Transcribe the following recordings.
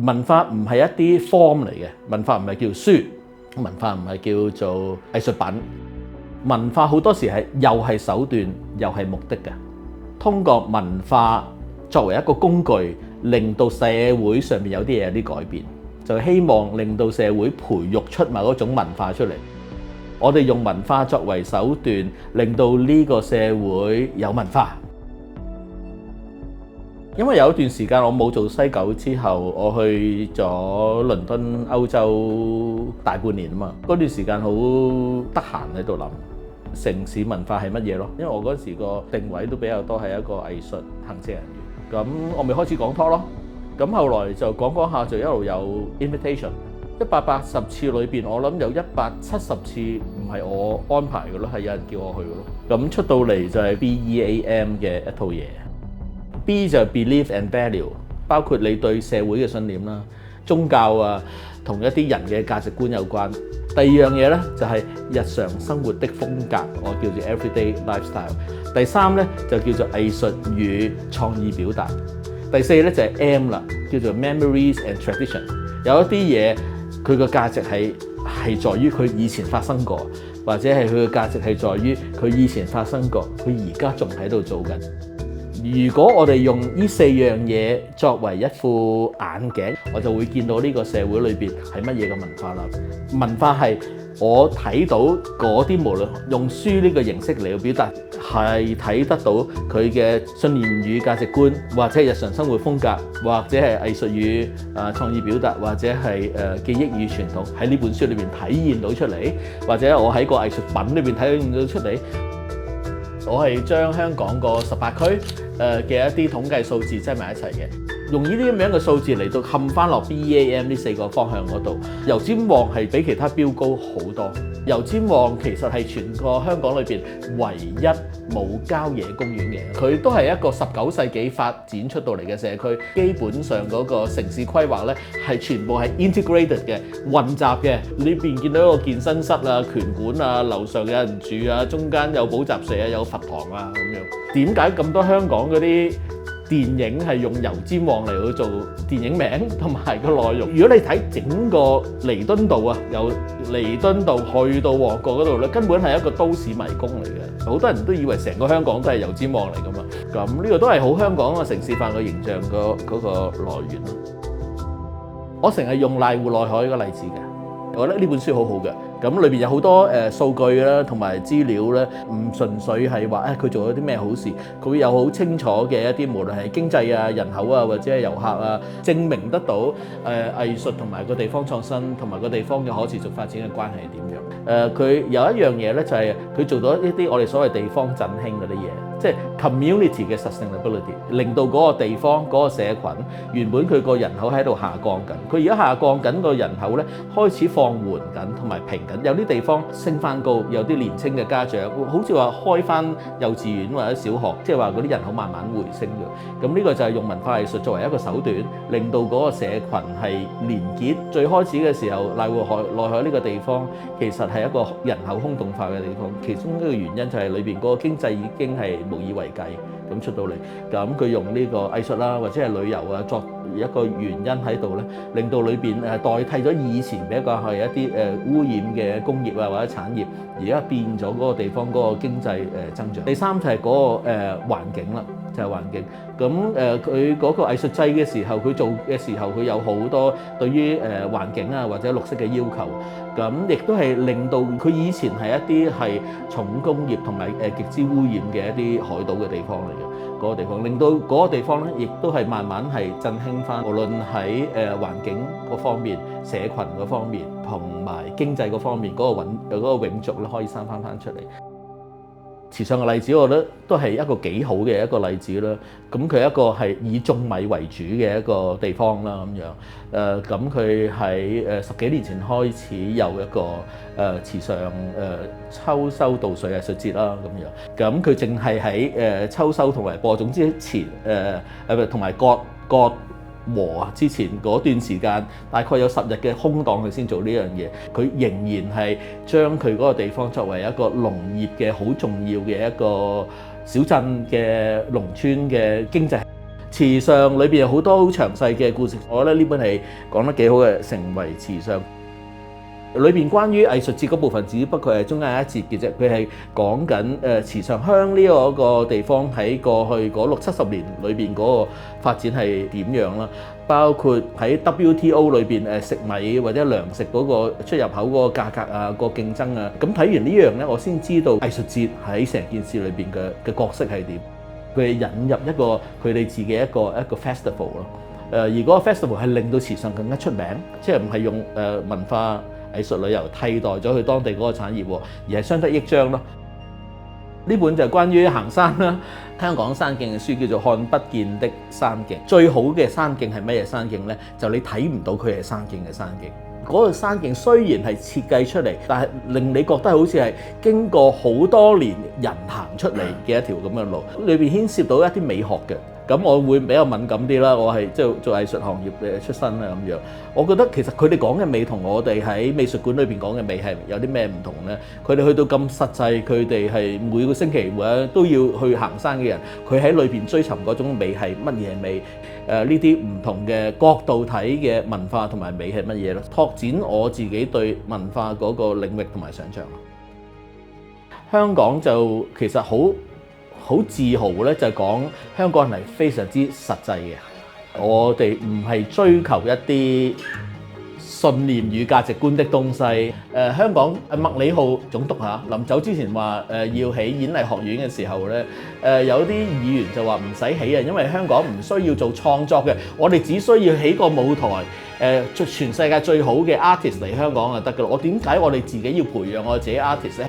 文化唔係一啲 form 嚟嘅，文化唔係叫書，文化唔係叫做藝術品，文化好多時又係手段又係目的嘅。通過文化作為一個工具，令到社會上面有啲嘢有啲改變，就希望令到社會培育出某一種文化出嚟。我哋用文化作為手段，令到呢個社會有文化。因為有一段時間我冇做西九之後，我去咗倫敦歐洲大半年啊嘛。嗰段時間好得閒喺度諗城市文化係乜嘢咯。因為我嗰時個定位都比較多係一個藝術行政人員。咁我咪開始講 talk 咯。咁後來就講下就一路有 invitation。180次裏邊，我諗有170次唔係我安排嘅咯，係有人叫我去嘅咯。咁出到嚟就係 BEAM 嘅一套嘢。B 就係 belief and value， 包括你對社會嘅信念啦、宗教啊，同一啲人嘅價值觀有關。第二樣嘢咧就係日常生活的風格，我叫做 everyday lifestyle。第三咧就叫做藝術與創意表達。第四咧就係 M 啦，叫做 memories and tradition。有一啲嘢佢個價值係在於佢以前發生過，或者係佢嘅價值係在於佢以前發生過，佢而家仲喺度做緊。如果我哋用呢4樣嘢作為一副眼鏡，我就會見到呢個社會裏邊係乜嘢嘅文化啦。文化係我睇到嗰啲無論用書呢個形式嚟表達，係睇得到佢嘅信念與價值觀，或者係日常生活風格，或者係藝術與創意表達，或者係記憶與傳統喺呢本書裏邊體現到出嚟，或者我喺個藝術品裏邊體現到出嚟。我係將香港個18區嘅一啲統計數字擠埋一齊嘅，用呢啲咁樣嘅數字嚟到冚翻落 BEAM 呢4個方向嗰度。油尖旺係比其他標高好多。油尖旺其實係全個香港裏邊唯一冇郊野公園嘅，佢都係一個19世紀發展出到嚟嘅社區。基本上嗰個城市規劃咧係全部係 integrated 嘅、混雜嘅。呢邊見到一個健身室啊、拳館啊，樓上有人住啊，中間有補習社啊、有佛堂啊咁樣。點解咁多香港嗰啲電影係用油尖旺嚟去做電影名同埋個內容？如果你睇整個彌敦道啊，由彌敦道去到旺角嗰度咧，根本係一個都市迷宮嚟嘅。好多人都以為成個香港都係油尖旺嚟㗎嘛。咁呢個都係好香港嘅城市化嘅形象嗰個來源。我成日用瀨戶內海個例子嘅，我覺得呢本書好好嘅。咁裏邊有好多數據啦，同埋資料咧，唔純粹係話佢做咗啲咩好事，佢會有好清楚嘅一啲，無論係經濟啊、人口啊，或者係遊客啊，證明得到藝術同埋個地方創新同埋個地方嘅可持續發展嘅關係係點樣。佢有一樣嘢咧，就係佢做到一啲我哋所謂地方振興嗰啲嘢，即係 community 嘅 sustainability， 令到嗰個地方嗰個社群原本佢個人口喺度下降緊，佢而家下降緊個人口咧開始放緩緊同埋平緊。有啲地方升翻高，有啲年輕嘅家長好似話開翻幼稚園或者小學，即係話嗰啲人口慢慢回升咗。咁呢個就係用文化藝術作為一個手段，令到嗰個社群係連結。最開始嘅時候，瀨戶內海呢個地方其實係一個人口空洞化嘅地方，其中一個原因就係裏邊嗰個經濟已經係無以為繼咁出到嚟。咁佢用呢個藝術啦，或者係旅遊啊作一個原因喺度咧，令到裏邊代替咗以前比較係一啲污染嘅工業啊或者產業，而家變咗嗰個地方嗰個經濟增長。第三就係嗰個環境啦，就係環境。咁佢嗰個藝術製嘅時候，佢做嘅時候，佢有好多對於環境啊或者綠色嘅要求。咁亦都係令到佢以前係一啲係重工業同埋極之污染嘅一啲海島嘅地方嚟嘅。嗰個地方令到嗰個地方咧，亦都係慢慢係振興翻，無論喺環境嗰方面、社群嗰方面，同埋經濟嗰方面，嗰個永續咧可以生翻出嚟。池上嘅例子，我覺得都係一個幾好嘅一個例子啦。咁佢一個係以種米為主嘅一個地方啦，咁樣。咁佢喺10幾年前開始有一個池上秋收稻穗藝術節啦，咁樣。咁佢淨係喺秋收同埋播種之前，同埋割禾之前嗰段時間，大概有10日嘅空檔，佢先做呢樣嘢。佢仍然係將佢嗰個地方作為一個農業嘅好重要嘅一個小鎮嘅農村嘅經濟。池上裏邊有好多好詳細嘅故事，我覺得呢本係講得幾好嘅，成為池上。裏邊關於藝術節嗰部分，只不過係中間有一節嘅啫。佢係講緊池上鄉呢個地方喺過去嗰60-70年裏邊嗰個發展係點樣啦。包括喺 WTO 裏邊食米或者糧食嗰個出入口嗰個價格啊、個競爭啊。咁睇完呢樣咧，我先知道藝術節喺成件事裏邊嘅角色係點。佢係引入一個佢哋自己一個 festival 咯。而嗰個 festival 係令到池上更加出名，即係唔係用文化藝術旅遊替代咗佢當地嗰個產業，而係相得益彰咯。呢本就係關於行山啦，香港山徑嘅書，叫做《看不見的山徑》。最好嘅山徑係咩嘢山徑呢？就你睇唔到佢係山徑嘅山徑。嗰個山徑雖然係設計出嚟，但係令你覺得好似係經過好多年人行出嚟嘅一條咁嘅路，裏邊牽涉到一啲美學嘅。咁我會比較敏感啲啦，我係即係做藝術行業嘅出身啦咁樣。我覺得其實佢哋講嘅美同我哋喺美術館裏邊講嘅美係有啲咩唔同呢？佢哋去到咁實際，佢哋係每個星期或者都要去行山嘅人，佢喺裏邊追尋嗰種美係乜嘢美？呢啲唔同嘅角度睇嘅文化同埋美係乜嘢咯？拓展我自己對文化嗰個領域同埋想像。香港就其實好自豪咧，就係講香港人係非常之實際嘅。我哋唔係追求一啲信念與價值觀的東西。香港麥理浩總督臨走之前話要起演藝學院嘅時候咧，有啲議員就話唔使起啊，因為香港唔需要做創作嘅，我哋只需要起個舞台，全世界最好嘅 artist 嚟香港就得㗎啦。我點解我哋自己要培養我自己 artist 咧？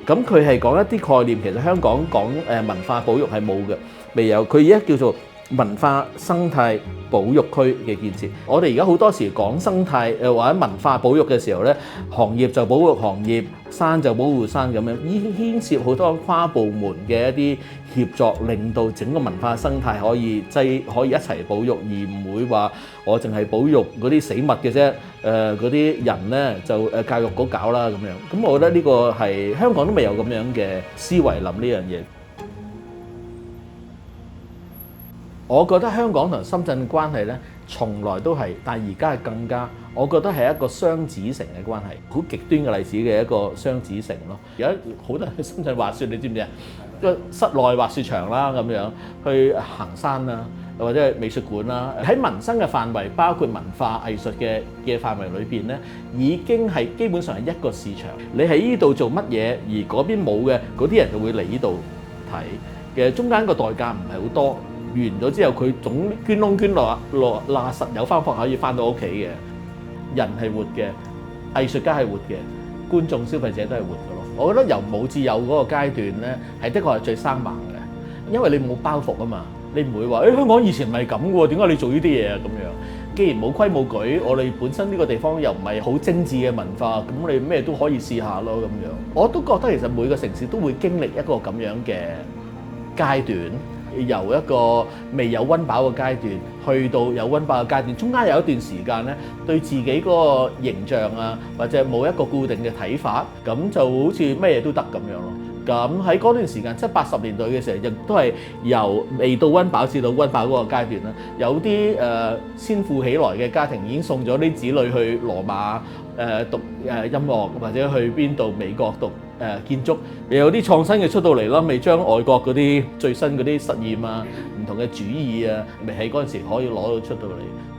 咁佢係講一啲概念，其實香港講文化保育係冇嘅，未有。佢而家叫做文化生態保育區嘅建設。我哋而家好多時講生態或者文化保育嘅時候咧，行業就保護行業，山就保護山咁樣，牽涉好多跨部門嘅一啲協作，令到整個文化生態可以一齊保育，而唔會話我淨係保育嗰啲死物嘅啫。嗰啲人咧就教育局搞啦咁樣。咁我覺得呢個係香港都未有咁樣嘅思維諗呢樣嘢。我覺得香港同深圳嘅關係咧，從來都係，但係而家係更加，我覺得係一個雙子城嘅關係，好極端嘅例子嘅一個雙子城咯。而家好多人去深圳滑雪，你知唔知啊？個室內滑雪場啦，咁樣去行山啦，或者係美術館啦，喺民生嘅範圍，包括文化藝術嘅範圍裏邊咧，已經係基本上係一個市場。你喺呢度做乜嘢，而嗰邊冇嘅，嗰啲人就會嚟呢度睇。其實中間個代價唔係好多。完咗之後，佢總捐窿捐罅實有方法可以翻到屋企嘅。人係活嘅，藝術家係活嘅，觀眾消費者都係活嘅咯。我覺得由冇至有嗰個階段咧，係的確係最生猛嘅，因為你冇包袱啊嘛，你唔會話香港以前唔係咁嘅喎，點解你做呢啲嘢啊咁樣？既然冇規冇矩，我哋本身呢個地方又唔係好精緻嘅文化，咁你咩都可以試下咯咁樣。我都覺得其實每個城市都會經歷一個咁樣嘅階段。由一個未有溫飽嘅階段，去到有溫飽嘅階段，中間有一段時間咧，對自己嗰個形象啊，或者冇一個固定嘅睇法，咁就好似咩嘢都得咁樣咯。咁喺嗰段時間，70-80年代嘅時候，亦都係由未到溫飽至到溫飽嗰個階段啦。有啲先富起來嘅家庭已經送咗啲子女去羅馬讀音樂，或者去邊度美國讀建築，又有啲創新嘅出到嚟啦，未將外國嗰啲最新嗰啲實驗啊、唔同嘅主義啊，未喺嗰陣時可以攞到出到嚟。